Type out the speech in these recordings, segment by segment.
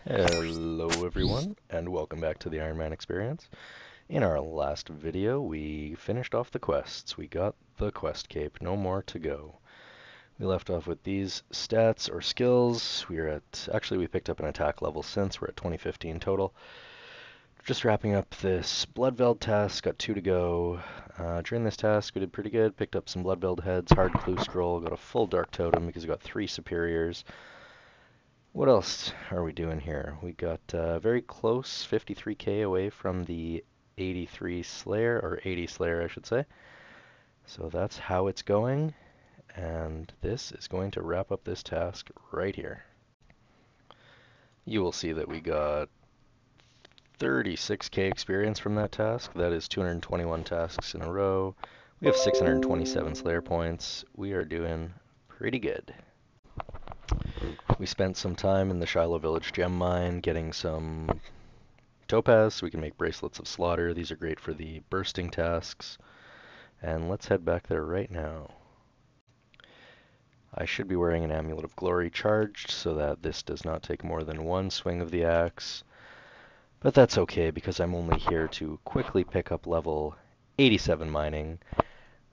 Hello everyone, and welcome back to the Ironman experience. In our last video, we finished off the quests. We got the quest cape, no more to go. We left off with these stats or skills. Actually we picked up an attack level since, we're at 2015 total. Just wrapping up this Bloodveld task, got 2 to go. During this task we did pretty good, picked up some Bloodveld heads, hard clue scroll, got a full dark totem because we got 3 superiors. What else are we doing here? We got very close, 53k away from the 83 Slayer, or 80 Slayer I should say. So that's how it's going, and this is going to wrap up this task right here. You will see that we got 36k experience from that task. That is 221 tasks in a row. We have 627 Slayer points. We are doing pretty good. We spent some time in the Shiloh Village gem mine getting some topaz so we can make bracelets of slaughter. These are great for the bursting tasks. And let's head back there right now. I should be wearing an Amulet of Glory charged so that this does not take more than one swing of the axe. But that's okay because I'm only here to quickly pick up level 87 mining.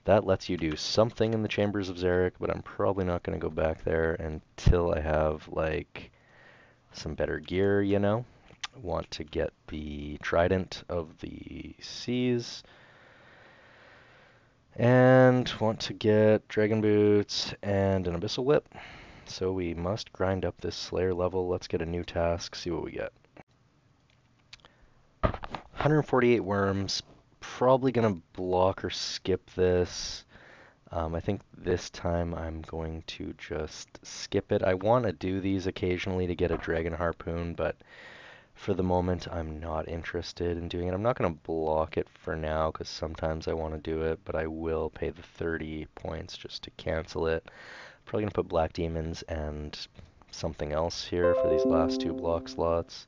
That lets you do something in the Chambers of Xeric, but I'm probably not going to go back there until I have, like, some better gear, you know? Want to get the Trident of the Seas, and want to get Dragon Boots and an Abyssal Whip. So we must grind up this Slayer level. Let's get a new task, see what we get. 148 worms. Probably going to block or skip this. I think this time I'm going to just skip it. I want to do these occasionally to get a Dragon Harpoon, but for the moment I'm not interested in doing it. I'm not going to block it for now because sometimes I want to do it, but I will pay the 30 points just to cancel it. Probably going to put Black Demons and something else here for these last 2 block slots.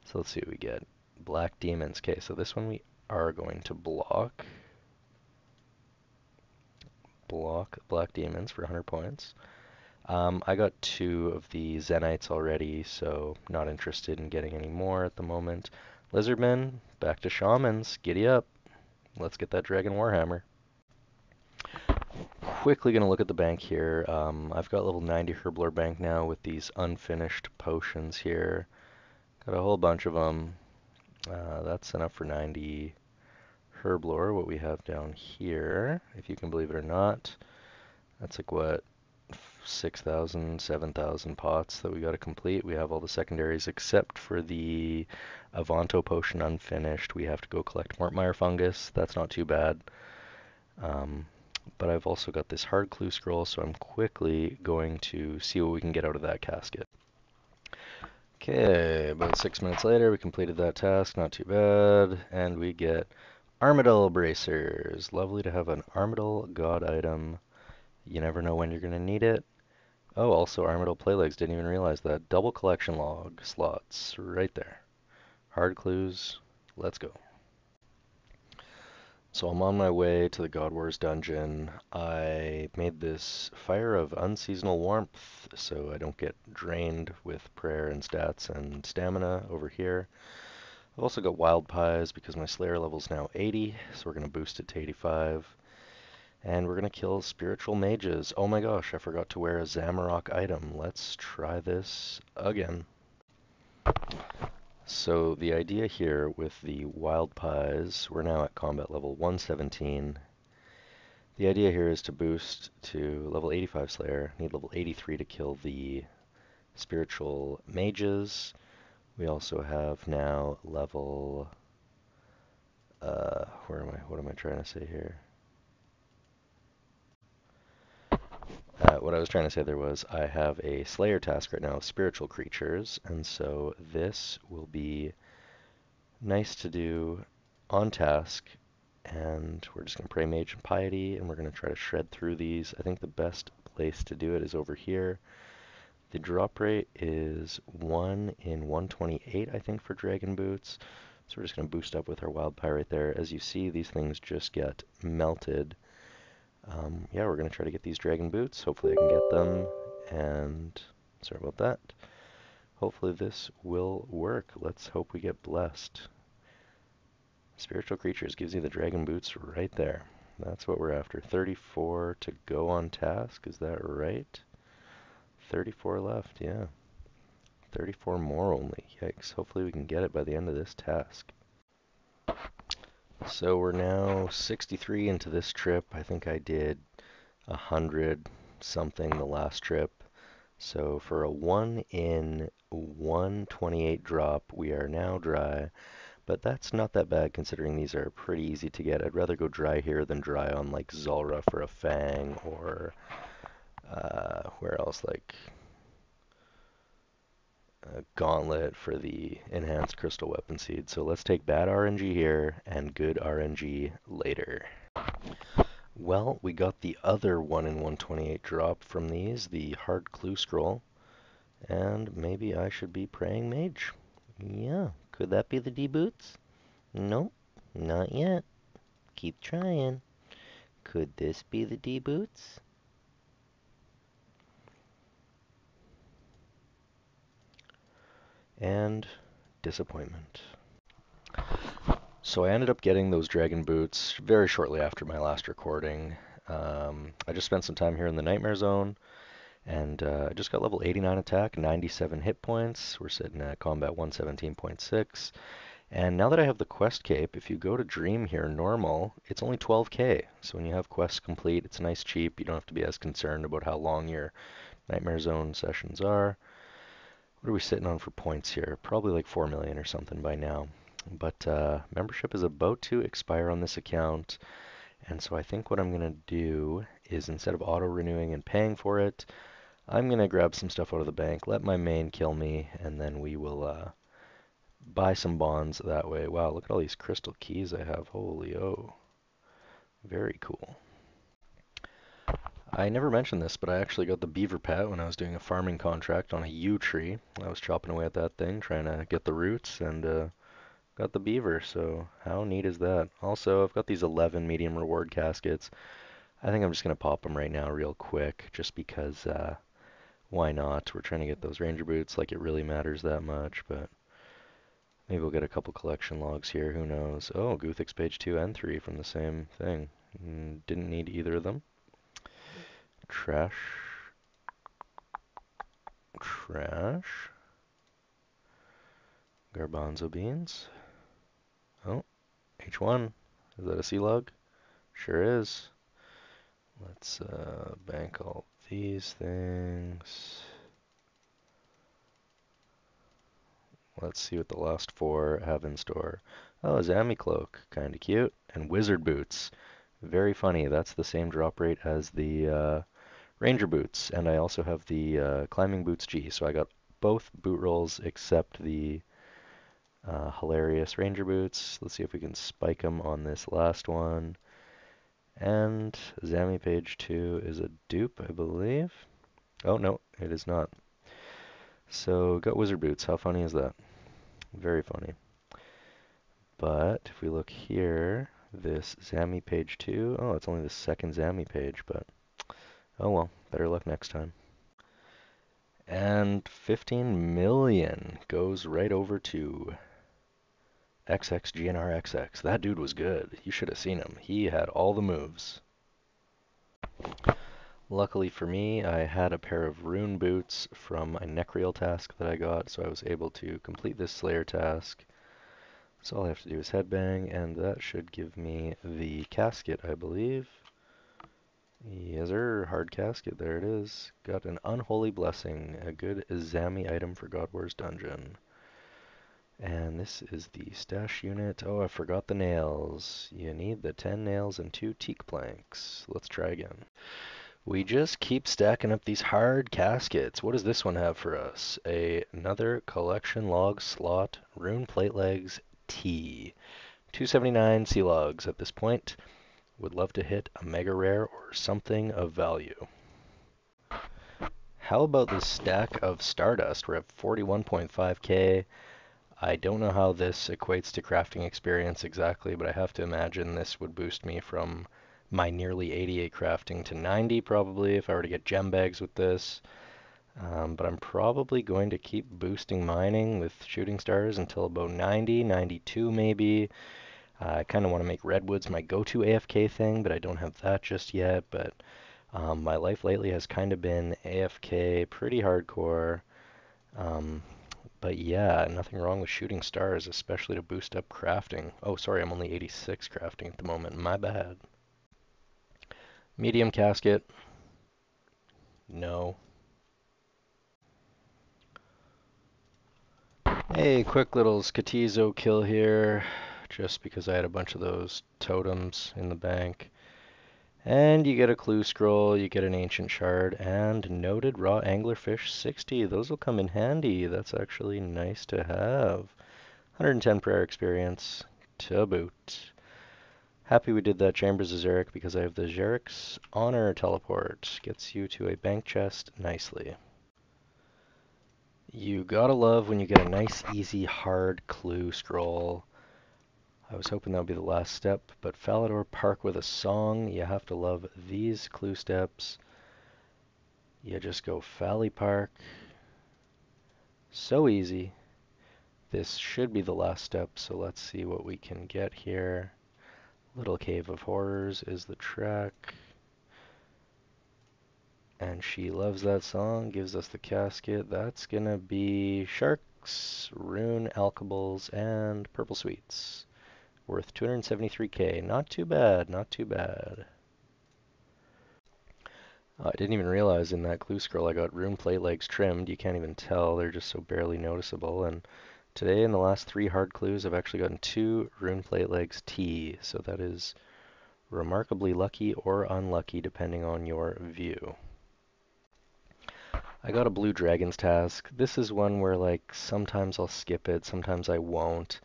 So let's see what we get. Black Demons. Okay, so this one we are going to block. Block Black Demons for 100 points. I got 2 of the Zenites already, so not interested in getting any more at the moment. Lizardmen, back to Shamans. Giddy up. Let's get that Dragon Warhammer. Quickly going to look at the bank here. I've got level 90 Herblore bank now with these unfinished potions here. Got a whole bunch of them. That's enough for 90 Herblore. What we have down here, if you can believe it or not, that's like what, 6,000, 7,000 pots that we got to complete. We have all the secondaries except for the Avanto potion unfinished. We have to go collect Mortmire fungus. That's not too bad. But I've also got this hard clue scroll, so I'm quickly going to see what we can get out of that casket. Okay, about 6 minutes later, we completed that task. Not too bad. And we get Armadillo bracers. Lovely to have an Armadillo god item. You never know when you're going to need it. Oh, also Armadillo playlegs, didn't even realize that. Double collection log slots, right there. Hard clues, let's go. So I'm on my way to the God Wars dungeon. I made this Fire of Unseasonal Warmth, so I don't get drained with prayer and stats and stamina over here. I've also got Wild Pies because my Slayer level's now 80, so we're going to boost it to 85. And we're going to kill spiritual mages. Oh my gosh, I forgot to wear a Zamorak item. Let's try this again. So the idea here with the Wild Pies, we're now at combat level 117. The idea here is to boost to level 85 Slayer. Need level 83 to kill the spiritual mages. We also have now level... What am I trying to say here? What I was trying to say there was I have a Slayer task right now of spiritual creatures, and so this will be nice to do on task, and we're just going to pray Mage and Piety, and we're going to try to shred through these. I think the best place to do it is over here. The drop rate is 1 in 128, I think, for Dragon Boots, so we're just going to boost up with our Wild Pie right there. As you see, these things just get melted. Yeah, we're going to try to get these Dragon Boots. Hopefully I can get them. And sorry about that. hopefully this will work. Let's hope we get blessed. Spiritual creatures gives you the dragon boots right there. That's what we're after. 34 to go on task, is that right? 34 left, yeah. 34 more only. Yikes. Hopefully we can get it by the end of this task. So we're now 63 into this trip. I think I did 100 something the last trip. So for a 1 in 128 drop, we are now dry. But that's not that bad considering these are pretty easy to get. I'd rather go dry here than dry on like Zulra for a Fang or where else, like a Gauntlet for the enhanced crystal weapon seed. So let's take bad RNG here and good RNG later. Well, we got the other 1 in 128 drop from these, the hard clue scroll, and maybe I should be praying mage. Yeah, could that be the D boots? Nope, not yet. Keep trying. Could this be the D boots? And disappointment. So I ended up getting those dragon boots very shortly after my last recording. I just spent some time here in the Nightmare Zone, and I just got level 89 attack, 97 hit points. We're sitting at combat 117.6. And now that I have the quest cape, if you go to Dream here, normal, it's only 12k. So when you have quests complete, it's nice cheap. You don't have to be as concerned about how long your Nightmare Zone sessions are. What are we sitting on for points here? Probably like 4 million or something by now. But membership is about to expire on this account. And so I think what I'm going to do is instead of auto-renewing and paying for it, I'm going to grab some stuff out of the bank, let my main kill me, and then we will buy some bonds that way. Wow, look at all these crystal keys I have. Holy oh. Very cool. I never mentioned this, but I actually got the beaver pet when I was doing a farming contract on a yew tree. I was chopping away at that thing, trying to get the roots, and got the beaver, so how neat is that? Also, I've got these 11 medium reward caskets. I think I'm just going to pop them right now real quick, just because, why not? We're trying to get those ranger boots, like it really matters that much, but maybe we'll get a couple collection logs here, who knows. Oh, Guthix page 2 and 3 from the same thing. Didn't need either of them. Trash. Trash. Garbanzo beans. Oh, H1. Is that a sea log? Sure is. Let's bank all these things. Let's see what the last 4 have in store. Oh, Zami cloak, kinda cute. And wizard boots. Very funny. That's the same drop rate as the ranger boots. And I also have the climbing boots G. So I got both boot rolls except the hilarious ranger boots. Let's see if we can spike them on this last one. And Zami page 2 is a dupe, I believe. Oh, no, it is not. So, got wizard boots. How funny is that? Very funny. But, if we look here, this Zami page 2, oh, it's only the second Zami page, but oh well, better luck next time. And 15 million goes right over to XXGNRXX. That dude was good. You should have seen him. He had all the moves. Luckily for me, I had a pair of rune boots from a Necrial task that I got, so I was able to complete this Slayer task. So all I have to do is headbang, and that should give me the casket, I believe. Yes, sir, hard casket, there it is. Got an Unholy Blessing, a good Zami item for God Wars Dungeon. And this is the stash unit. Oh, I forgot the nails. You need the 10 nails and 2 teak planks. Let's try again. We just keep stacking up these hard caskets. What does this one have for us? Another collection log slot, rune plate legs, T. 279 sea logs at this point. Would love to hit a mega rare or something of value. How about this stack of Stardust? We're at 41.5k. I don't know how this equates to crafting experience exactly, but I have to imagine this would boost me from my nearly 88 crafting to 90 probably if I were to get gem bags with this. But I'm probably going to keep boosting mining with shooting stars until about 90, 92 maybe. I kind of want to make redwoods my go-to AFK thing, but I don't have that just yet. But my life lately has kind of been AFK, pretty hardcore. Um, but yeah, nothing wrong with shooting stars, especially to boost up crafting. Oh, sorry, I'm only 86 crafting at the moment. My bad. Medium casket. No. Hey, quick little Skatizo kill here, just because I had a bunch of those totems in the bank. And you get a clue scroll, you get an ancient shard, and noted raw anglerfish 60. Those will come in handy. That's actually nice to have. 110 prayer experience to boot. Happy we did that Chambers of Xeric because I have the Xeric's Honor teleport. Gets you to a bank chest nicely. You gotta love when you get a nice, easy, hard clue scroll. I was hoping that would be the last step, but Falador Park with a song, you have to love these clue steps. You just go Fally Park. So easy. This should be the last step, so let's see what we can get here. Little Cave of Horrors is the track. And she loves that song, gives us the casket. That's gonna be Sharks, Rune, Alkables, and Purple Sweets. Worth 273k. Not too bad, not too bad. I didn't even realize in that clue scroll I got rune plate legs trimmed. You can't even tell, they're just so barely noticeable. And today in the last 3 hard clues I've actually gotten 2 rune plate legs T. So that is remarkably lucky or unlucky depending on your view. I got a blue dragons task. This is one where like sometimes I'll skip it, sometimes I won't.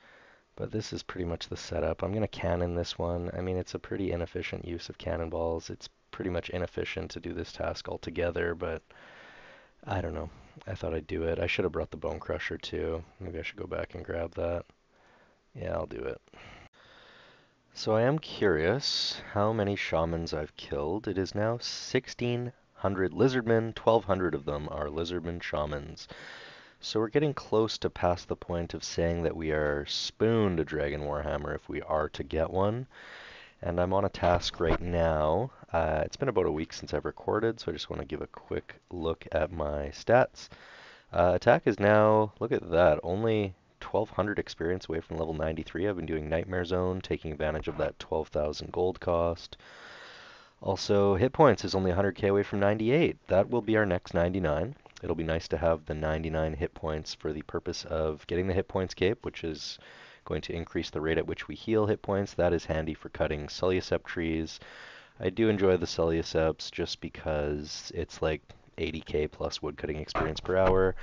But this is pretty much the setup. I'm going to cannon this one. I mean, it's a pretty inefficient use of cannonballs. It's pretty much inefficient to do this task altogether, but I don't know. I thought I'd do it. I should have brought the Bone Crusher too. Maybe I should go back and grab that. Yeah, I'll do it. So I am curious how many shamans I've killed. It is now 1,600 lizardmen. 1,200 of them are lizardmen shamans. So we're getting close to past the point of saying that we are spooned a Dragon Warhammer if we are to get one. And I'm on a task right now. It's been about a week since I've recorded, so I just want to give a quick look at my stats. Attack is now, look at that, only 1,200 experience away from level 93. I've been doing Nightmare Zone, taking advantage of that 12,000 gold cost. Also, hit points is only 100k away from 98. That will be our next 99. It'll be nice to have the 99 hit points for the purpose of getting the hit points cape, which is going to increase the rate at which we heal hit points. That is handy for cutting Celiosept trees. I do enjoy the Celiosepts just because it's like 80k plus woodcutting experience per hour.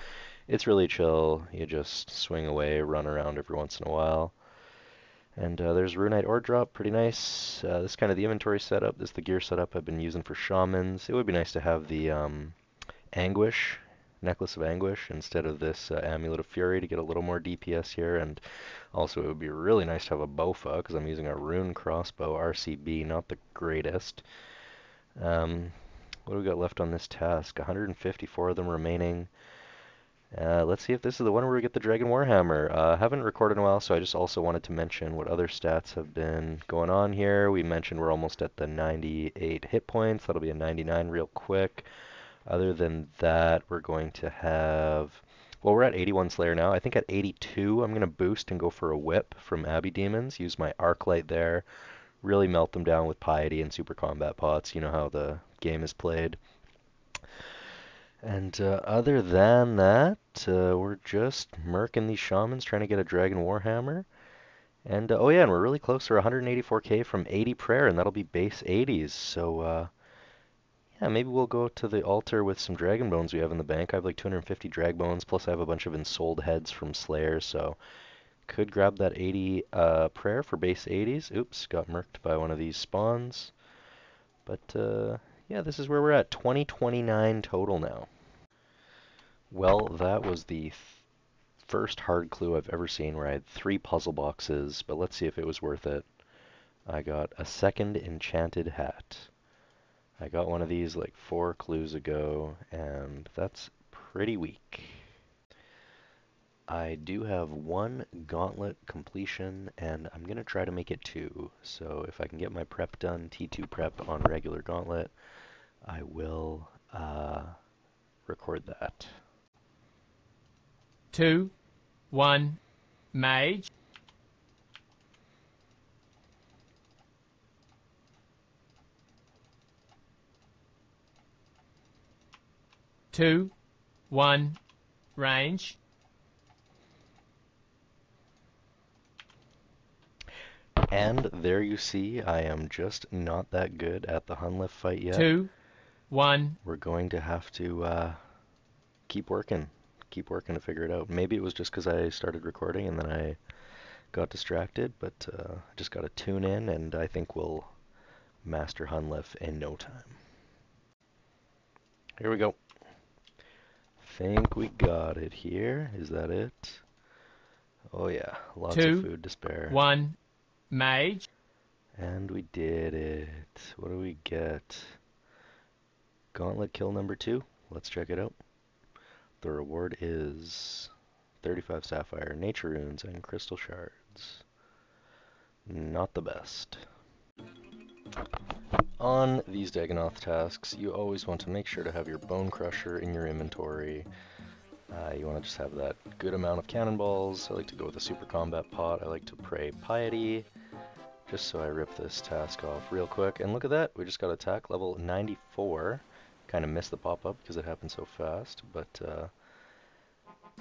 It's really chill. You just swing away, run around every once in a while. And there's Runite Ore Drop, pretty nice. This is kind of the inventory setup. This is the gear setup I've been using for shamans. It would be nice to have the Anguish, Necklace of Anguish, instead of this Amulet of Fury to get a little more DPS here. And also it would be really nice to have a Bofa, because I'm using a Rune Crossbow RCB, not the greatest. What do we got left on this task? 154 of them remaining. Let's see if this is the one where we get the Dragon Warhammer. Haven't recorded in a while, so I just also wanted to mention what other stats have been going on here. We mentioned we're almost at the 98 hit points. That'll be a 99 real quick. Other than that, we're going to have... Well, we're at 81 Slayer now. I think at 82, I'm going to boost and go for a whip from Abbey Demons. Use my Arc Light there. Really melt them down with Piety and Super Combat Pots. You know how the game is played. And other than that, we're just murking these shamans, trying to get a Dragon Warhammer. And oh yeah, and we're really close. We're 184k from 80 prayer, and that'll be base 80s. So yeah, maybe we'll go to the altar with some dragon bones we have in the bank. I have like 250 drag bones, plus I have a bunch of ensouled heads from Slayer, so could grab that 80 prayer for base 80s. Oops, got murked by one of these spawns. But yeah, this is where we're at. 2029 total now. Well, that was the first hard clue I've ever seen where I had 3 puzzle boxes, but let's see if it was worth it. I got a second enchanted hat. I got one of these like 4 clues ago, and that's pretty weak. I do have one gauntlet completion, and I'm going to try to make it 2. So if I can get my prep done, T2 prep on regular gauntlet, I will record that. 2, 1, mage. 2, 1, range. And there you see, I am just not that good at the Hunlift fight yet. 2, 1. We're going to have to keep working to figure it out. Maybe it was just because I started recording and then I got distracted, but I just got to tune in, and I think we'll master Hunlift in no time. Here we go. Think we got it here. Is that it? Oh yeah, lots 2, of food to spare. 1, mage. And we did it. What do we get? Gauntlet kill number 2. Let's check it out. The reward is 35 sapphire, nature runes, and crystal shards. Not the best. On these Dagonoth tasks, you always want to make sure to have your Bone Crusher in your inventory. You want to just have that good amount of cannonballs. I like to go with a super combat pot. I like to pray piety, just so I rip this task off real quick. And look at that, we just got attack level 94. Kind of missed the pop-up because it happened so fast, but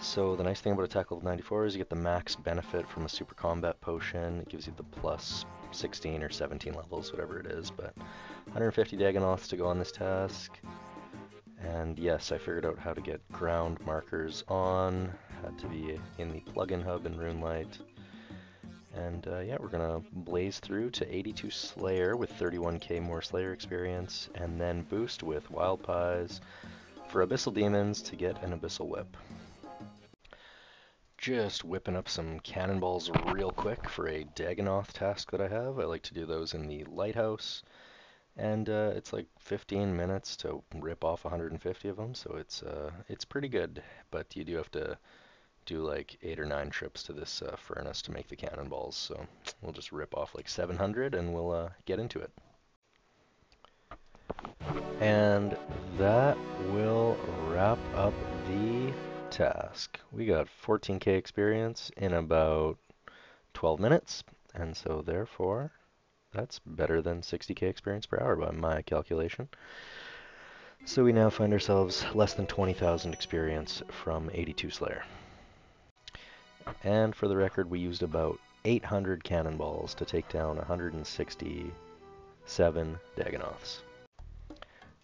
so the nice thing about attack level 94 is you get the max benefit from a super combat potion. It gives you the plus 16 or 17 levels, whatever it is, but 150 Dagonoths to go on this task. And yes, I figured out how to get ground markers on. Had to be in the plugin hub in Runelight. And yeah, we're gonna blaze through to 82 Slayer with 31k more Slayer experience, and then boost with Wild Pies for Abyssal Demons to get an Abyssal Whip. Just whipping up some cannonballs real quick for a Dagonoth task that I have. I like to do those in the lighthouse, and it's like 15 minutes to rip off 150 of them, so it's pretty good. But you do have to do like 8 or 9 trips to this furnace to make the cannonballs, so we'll just rip off like 700 and we'll get into it. And that will wrap up the task. We got 14k experience in about 12 minutes, and so therefore that's better than 60k experience per hour by my calculation. So we now find ourselves less than 20,000 experience from 82 Slayer. And for the record, we used about 800 cannonballs to take down 167 Dagonoths.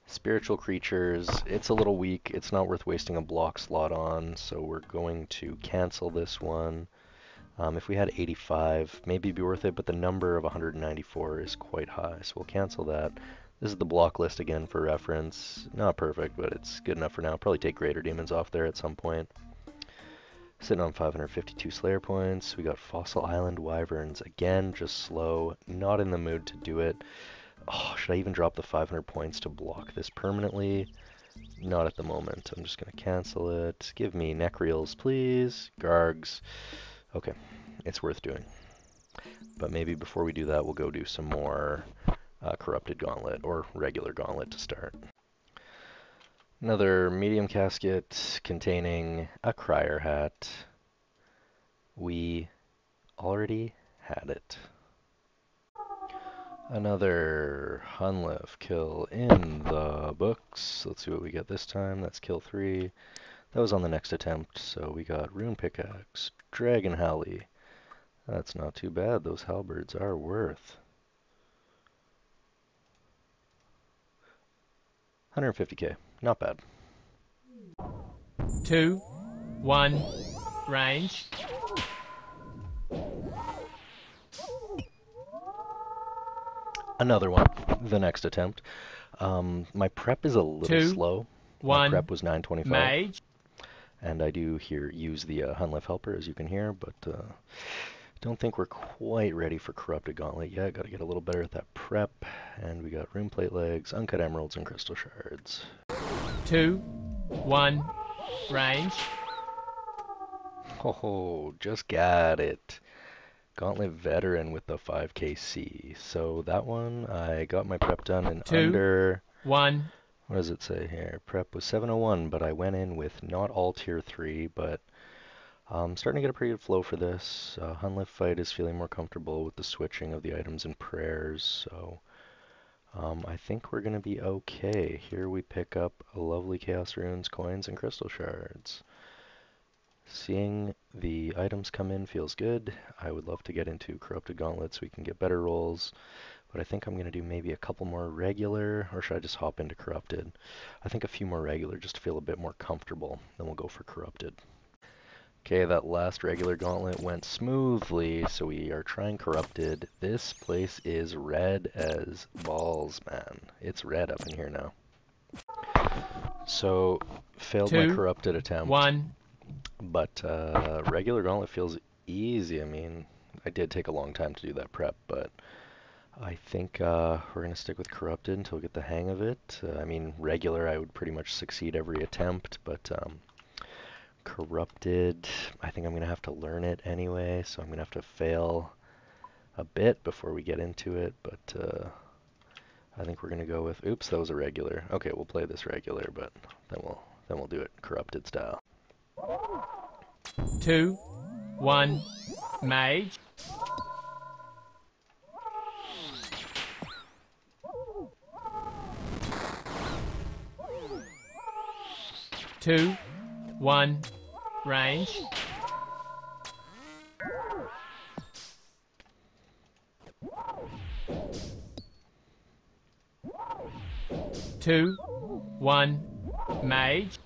Spiritual creatures, it's a little weak. It's not worth wasting a block slot on, so we're going to cancel this one. If we had 85, maybe it'd be worth it, but the number of 194 is quite high, so we'll cancel that. This is the block list again for reference. Not perfect, but it's good enough for now. Probably take Greater Demons off there at some point. Sitting on 552 Slayer points. We got Fossil Island Wyverns. Again, just slow. Not in the mood to do it. Oh, should I even drop the 500 points to block this permanently? Not at the moment. I'm just going to cancel it. Give me Necreals, please. Gargs. Okay, it's worth doing. But maybe before we do that, we'll go do some more Corrupted Gauntlet, or regular Gauntlet to start. Another medium casket containing a crier hat. We already had it. Another Hunlift kill in the books. Let's see what we get this time. That's kill 3. That was on the next attempt, so we got Rune Pickaxe, Dragon Howley. That's not too bad. Those halberds are worth 150k. Not bad. 2, 1, range. Another one. The next attempt. My prep is a little slow. My prep was 925. Mage. And I do here use the Hunlift Helper, as you can hear, but don't think we're quite ready for Corrupted Gauntlet yet. Got to get a little better at that prep. And we got Rune Plate Legs, Uncut Emeralds, and Crystal Shards. 2, 1, range. Oh, just got it. Gauntlet Veteran with the 5KC. So that one, I got my prep done in 2, under, 1, what does it say here? Prep was 701, but I went in with not all tier 3, but I'm starting to get a pretty good flow for this. Hunlift fight is feeling more comfortable with the switching of the items and prayers, so I think we're going to be okay. Here we pick up a lovely Chaos Runes, coins, and crystal shards. Seeing the items come in feels good. I would love to get into Corrupted Gauntlets so we can get better rolls, but I think I'm going to do maybe a couple more regular, or should I just hop into Corrupted? I think a few more regular just to feel a bit more comfortable, then we'll go for Corrupted. Okay, that last regular gauntlet went smoothly, so we are trying Corrupted. This place is red as balls, man. It's red up in here now. So, failed my 2, Corrupted attempt. 1, But regular gauntlet feels easy. I mean, I did take a long time to do that prep, but I think we're going to stick with Corrupted until we get the hang of it. I mean, regular, I would pretty much succeed every attempt, but Corrupted, I think I'm going to have to learn it anyway, so I'm going to have to fail a bit before we get into it, but I think we're going to go with, oops, that was a regular. Okay, we'll play this regular, but then we'll do it Corrupted style. 2, 1, mage. 2, 1, range. 2, 1, mage.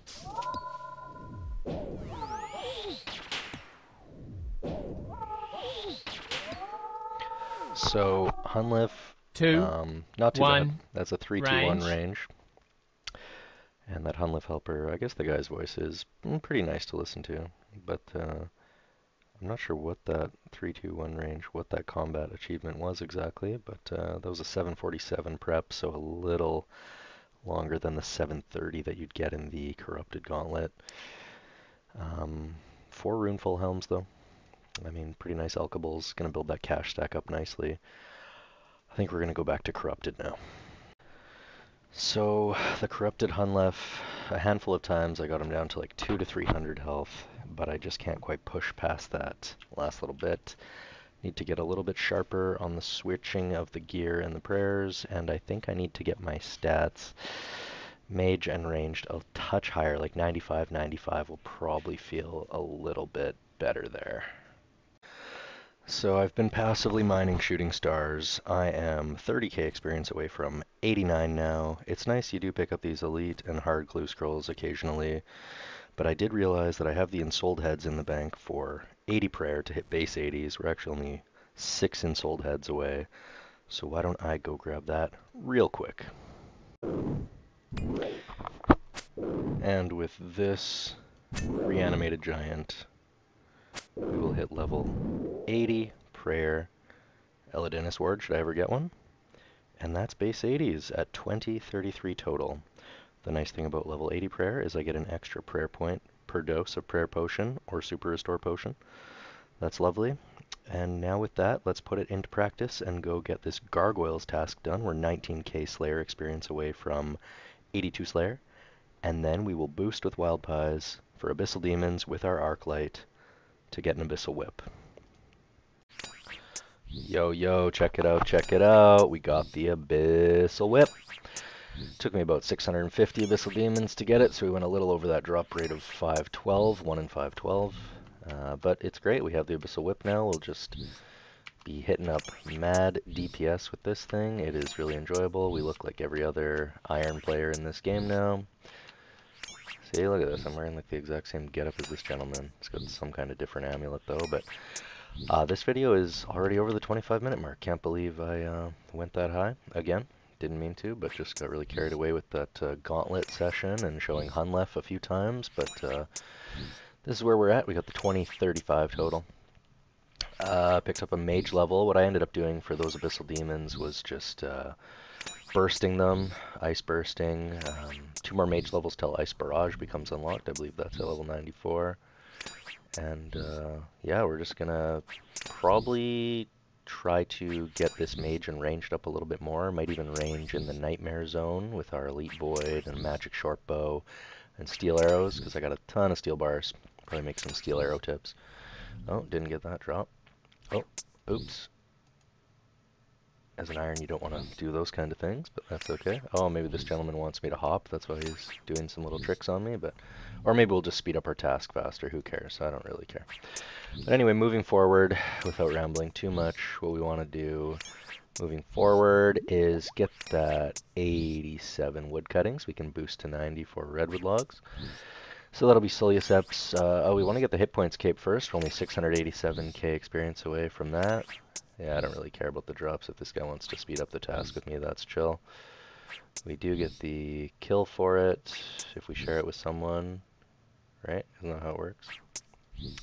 'Hunlif, 2, not too 1, bad. That's a 3-2-1 range. range. And that Hunlif helper, I guess the guy's voice is pretty nice to listen to, but I'm not sure what that 3-2-1 range, what that combat achievement was exactly, but that was a 747 prep, so a little longer than the 730 that you'd get in the Corrupted Gauntlet. 4 Runeful Helms, though. I mean, pretty nice alkables. Going to build that cash stack up nicely. I think we're going to go back to Corrupted now. So, the Corrupted Hunlef, a handful of times I got him down to like 200 to 300 health, but I just can't quite push past that last little bit. Need to get a little bit sharper on the switching of the gear and the prayers, and I think I need to get my stats, mage and ranged, a touch higher, like 95, 95 will probably feel a little bit better there. So I've been passively mining shooting stars. I am 30k experience away from 89 now. It's nice you do pick up these elite and hard clue scrolls occasionally, but I did realize that I have the ensouled heads in the bank for 80 prayer to hit base 80s. We're actually only 6 ensouled heads away, so why don't I go grab that real quick. And with this reanimated giant, we will hit level 80 prayer Elidinus Ward, should I ever get one. And that's base 80s at 2033 total. The nice thing about level 80 prayer is I get an extra prayer point per dose of prayer potion or super restore potion. That's lovely. And now with that, let's put it into practice and go get this Gargoyles task done. We're 19k Slayer experience away from 82 Slayer. And then we will boost with Wild Pies for Abyssal Demons with our Arclight to get an Abyssal Whip. Yo, yo, check it out, check it out. We got the Abyssal Whip. Took me about 650 Abyssal Demons to get it, so we went a little over that drop rate of 512, 1 in 512. But it's great, we have the Abyssal Whip now. We'll just be hitting up mad DPS with this thing. It is really enjoyable. We look like every other Iron player in this game now. See, look at this. I'm wearing like the exact same getup as this gentleman. It's got some kind of different amulet though, but this video is already over the 25-minute mark. Can't believe I went that high. Again, didn't mean to, but just got really carried away with that gauntlet session and showing Hunlef a few times, but this is where we're at. We got the 2035 total. Picked up a mage level. What I ended up doing for those Abyssal Demons was just bursting them, ice bursting. 2 more mage levels till Ice Barrage becomes unlocked. I believe that's at level 94. And yeah, we're just gonna probably try to get this mage and ranged up a little bit more. Might even range in the Nightmare Zone with our Elite Void and Magic Short Bow and Steel Arrows, because I got a ton of steel bars. Probably make some steel arrow tips. Oh, didn't get that drop. Oh, oops. As an iron, you don't want to do those kind of things, but that's okay. Oh, maybe this gentleman wants me to hop. That's why he's doing some little tricks on me, but... Or maybe we'll just speed up our task faster. Who cares? I don't really care. But anyway, moving forward, without rambling too much, what we want to do moving forward is get that 87 wood cuttings. We can boost to 90 for redwood logs. So that'll be Solioceps. Oh, we want to get the hit points cape first. We're only 687k experience away from that. Yeah, I don't really care about the drops. If this guy wants to speed up the task with me, that's chill. We do get the kill for it if we share it with someone, right? Isn't that how it works?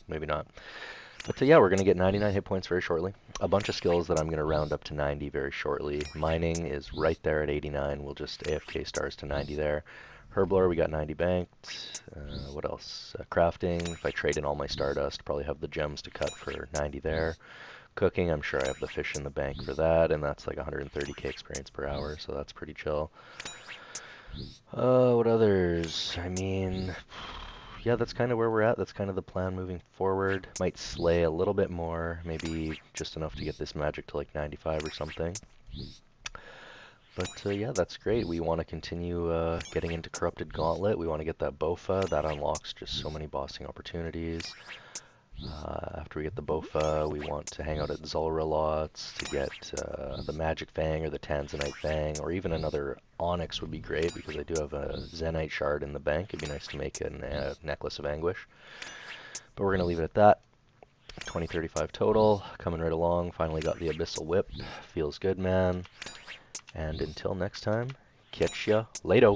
Maybe not. But yeah, we're going to get 99 hit points very shortly. A bunch of skills that I'm going to round up to 90 very shortly. Mining is right there at 89. We'll just AFK stars to 90 there. Herblore, we got 90 banked. What else? Crafting, if I trade in all my Stardust, probably have the gems to cut for 90 there. Cooking, I'm sure I have the fish in the bank for that, and that's like 130k experience per hour, so that's pretty chill. What others? I mean, yeah, that's kind of where we're at. That's kind of the plan moving forward. Might slay a little bit more, maybe just enough to get this magic to like 95 or something. But yeah, that's great. We want to continue getting into Corrupted Gauntlet. We want to get that Bofa. That unlocks just so many bossing opportunities. After we get the Bofa, we want to hang out at Zulrah lots to get the Magic Fang or the Tanzanite Fang, or even another Onyx would be great because I do have a Zenite Shard in the bank. It'd be nice to make a Necklace of Anguish. But we're going to leave it at that. 2035 total, coming right along. Finally got the Abyssal Whip. Feels good, man. And until next time, catch ya later.